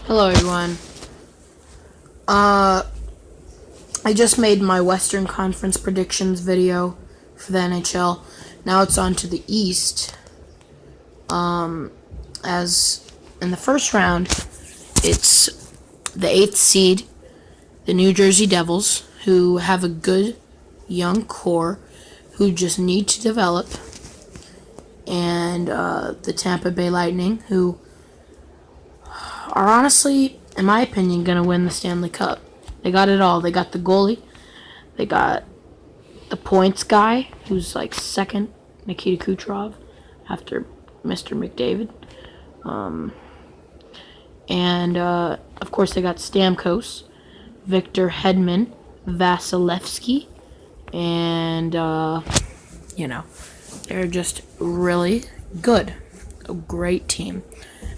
Hello, everyone. I just made my Western Conference predictions video for the NHL. Now it's on to the East. As in the first round, it's the 8th seed, the New Jersey Devils, who have a good young core who just need to develop, and the Tampa Bay Lightning, who are honestly, in my opinion, going to win the Stanley Cup. They got it all. They got the goalie. They got the points guy, who's like second, Nikita Kucherov, after Mr. McDavid. And, of course, they got Stamkos, Victor Hedman, Vasilevsky, and, they're just really good. A great team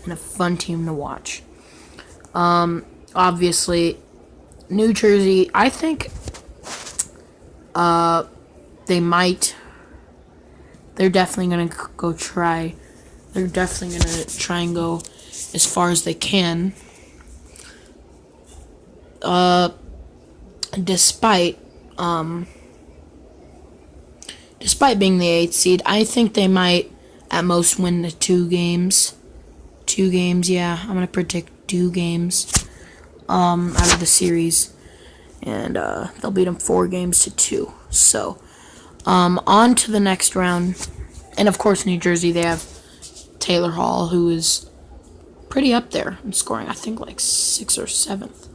and a fun team to watch. Obviously, New Jersey, I think they're definitely going to go try. They're definitely going to try and go as far as they can. Despite being the 8th seed, I think they might at most win the 2 games. 2 games, yeah. I'm going to predict 2 games out of the series. And they'll beat them 4-2. So, on to the next round. And, of course, New Jersey, they have Taylor Hall, who is pretty up there in scoring. I think like 6th or 7th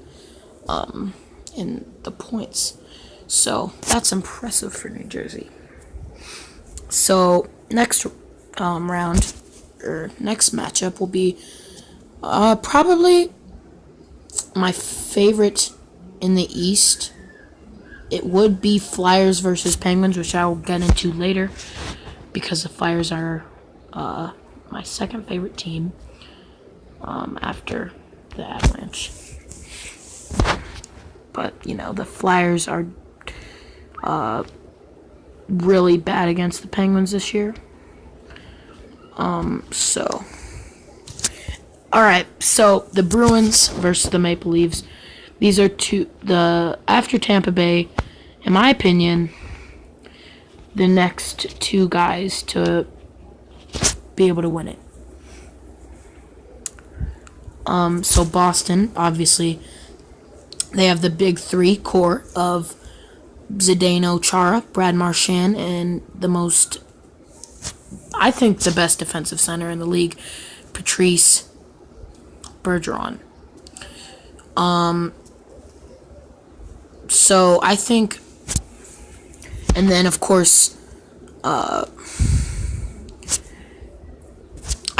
in the points. So, that's impressive for New Jersey. So, next round, or next matchup will be probably my favorite in the East. It would be Flyers versus Penguins, which I will get into later, because the Flyers are my second favorite team after the Avalanche. But, the Flyers are really bad against the Penguins this year. Alright, so the Bruins versus the Maple Leafs. These are after Tampa Bay, in my opinion, the next 2 guys to be able to win it. So Boston, obviously, they have the big 3 core of Zdeno Chara, Brad Marchand, and I think the best defensive center in the league, Patrice Bergeron. So I think, and then of course, I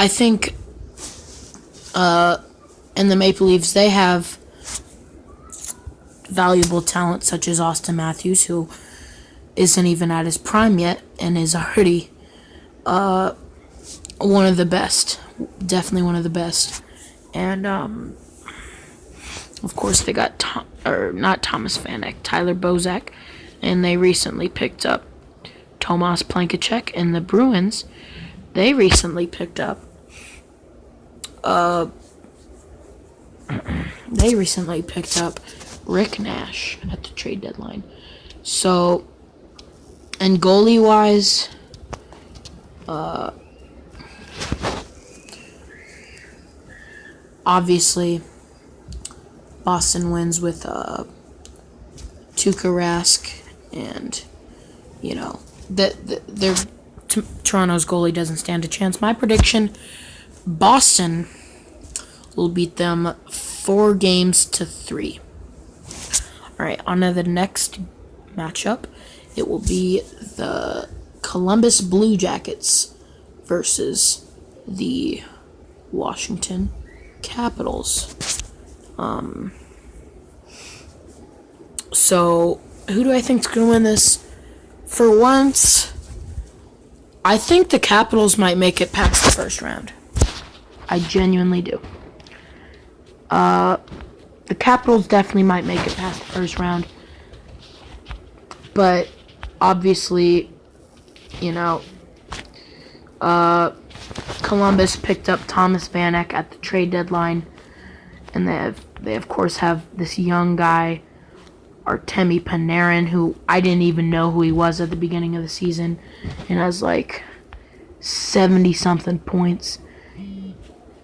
think, in the Maple Leafs, they have valuable talent such as Austin Matthews, who isn't even at his prime yet and is already one of the best, definitely one of the best. And of course they got not Thomas Vanek, Tyler Bozak, and they recently picked up Tomas Plankacek. And the Bruins, they recently picked up Rick Nash at the trade deadline. So, and goalie-wise, obviously, Boston wins with Tuukka Rask, and Toronto's goalie doesn't stand a chance. My prediction: Boston will beat them 4-3. All right, on to the next matchup. It will be the Columbus Blue Jackets versus the Washington Capitals. So, who do I think is going to win this? For once, I think the Capitals might make it past the first round. I genuinely do. The Capitals definitely might make it past the first round. But, obviously, Columbus picked up Thomas Vanek at the trade deadline. And they of course have this young guy, Artemi Panarin, who I didn't even know who he was at the beginning of the season, and has like 70-something points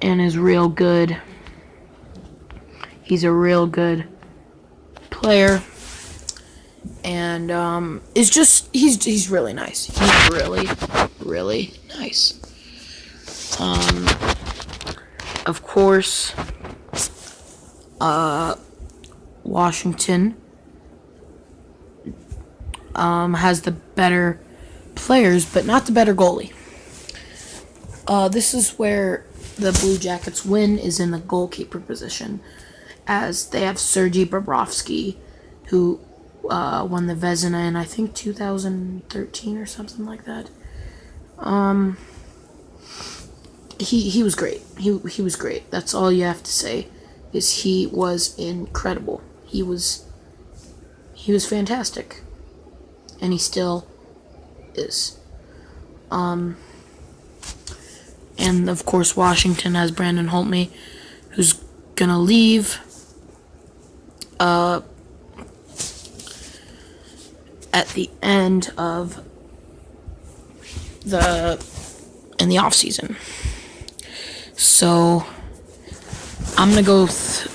and is real good. He's a real good player, and he's really nice. He's really nice. Of course, Washington has the better players, but not the better goalie. This is where the Blue Jackets win, is in the goalkeeper position, as they have Sergei Bobrovsky, who won the Vezina in, I think, 2013 or something like that. He was great. He was great. That's all you have to say, is he was incredible. He was fantastic, and he still is. And of course, Washington has Brandon Holtby, who's gonna leave at the end of in the off season. So I'm gonna go. This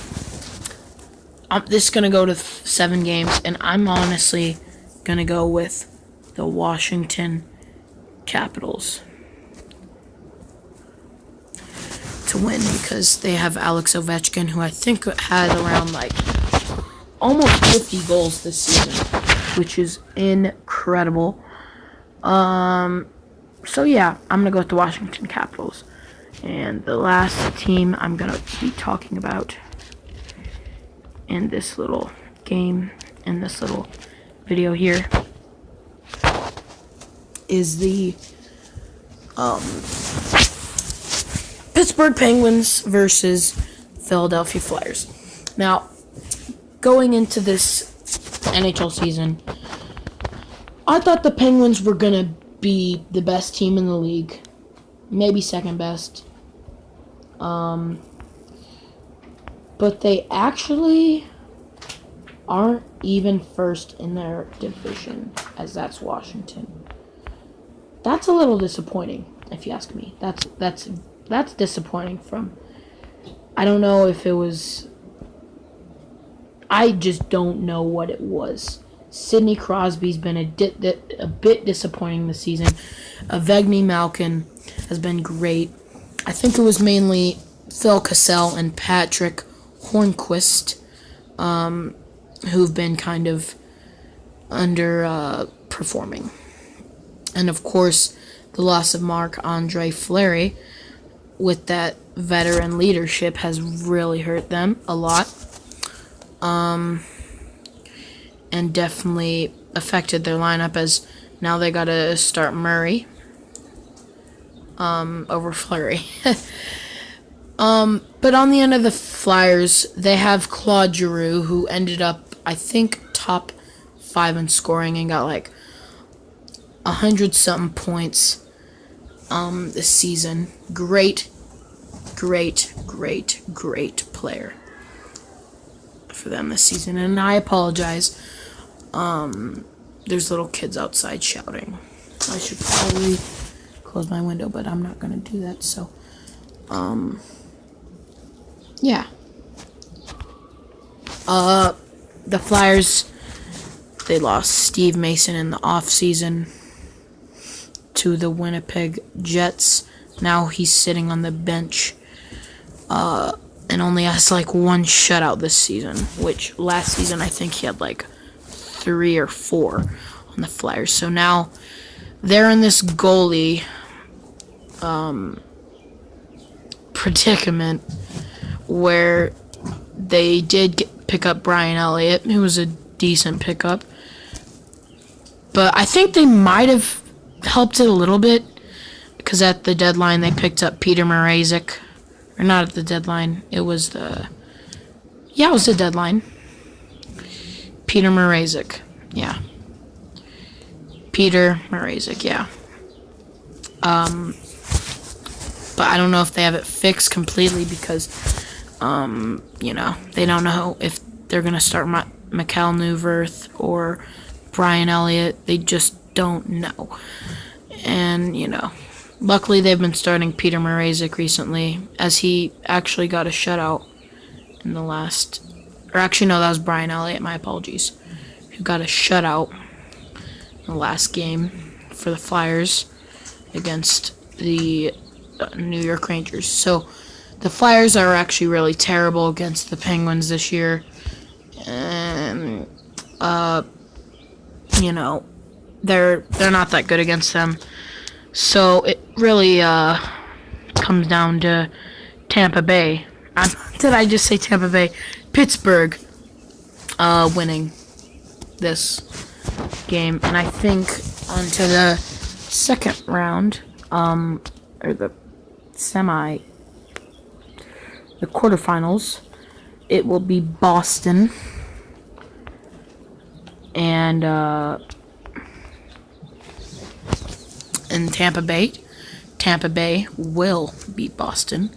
is gonna go to 7 games, and I'm honestly gonna go with the Washington Capitals to win, because they have Alex Ovechkin, who I think had around like almost 50 goals this season, which is incredible. So yeah, I'm gonna go with the Washington Capitals. And the last team I'm gonna be talking about in this little game, in this little video here, is the Pittsburgh Penguins versus Philadelphia Flyers. Now, going into this NHL season, I thought the Penguins were going to be the best team in the league, maybe second best. But they actually aren't even first in their division, as that's Washington. That's a little disappointing, if you ask me. That's disappointing from... I don't know if it was... I just don't know what it was. Sidney Crosby's been a bit disappointing this season. Evgeny Malkin has been great. I think it was mainly Phil Kessel and Patrick Hornquist who've been kind of underperforming. And of course, the loss of Marc-Andre Fleury with that veteran leadership has really hurt them a lot. And definitely affected their lineup, as now they gotta start Murray over Fleury. But on the end of the Flyers, they have Claude Giroux, who ended up, I think, top 5 in scoring and got like 100-something points this season. Great player for them this season. And I apologize. There's little kids outside shouting. I should probably close my window, but I'm not going to do that. So, yeah. The Flyers, they lost Steve Mason in the offseason to the Winnipeg Jets. Now he's sitting on the bench and only has like 1 shutout this season, which last season I think he had like 3 or 4 on the Flyers. So now they're in this goalie predicament where they did pick up Brian Elliott, who was a decent pickup. But I think they might have helped it a little bit, because at the deadline they picked up Peter Mrazek. Or not at the deadline. It was the deadline. Peter Mrazek. Yeah. Peter Mrazek, yeah. But I don't know if they have it fixed completely, because You know, they don't know if they're going to start Mikael Newverth or Brian Elliott. They just don't know. And, you know, luckily they've been starting Peter Mrazek recently, as he actually got a shutout in the last... Or actually, no, that was Brian Elliott, my apologies, who got a shutout in the last game for the Flyers against the New York Rangers. So the Flyers are actually really terrible against the Penguins this year. And, you know, they're not that good against them. So it really comes down to Tampa Bay. Did I just say Tampa Bay? Pittsburgh winning this game. And I think onto the second round, or the quarterfinals, it will be Boston and Tampa Bay. Tampa Bay will beat Boston,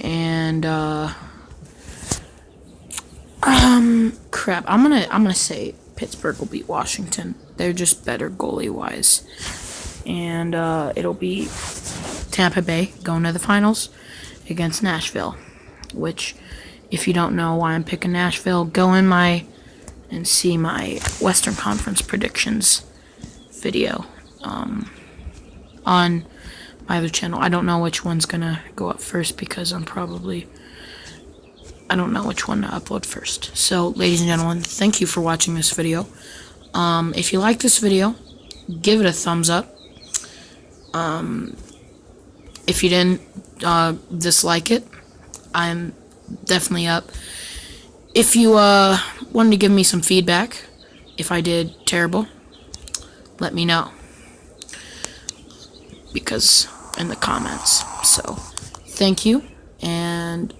and crap. I'm gonna say Pittsburgh will beat Washington. They're just better goalie wise, and it'll be Tampa Bay going to the finals against Nashville. Which, if you don't know why I'm picking Nashville, go in and see my Western Conference predictions video on my other channel. I don't know which one's gonna go up first because I don't know which one to upload first. So, ladies and gentlemen, thank you for watching this video. If you like this video, give it a thumbs up. If you didn't dislike it, I'm definitely up. If you wanted to give me some feedback, if I did terrible, let me know. Because in the comments. So, thank you, and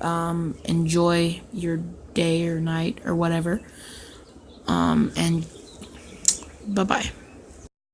enjoy your day or night or whatever. And bye-bye.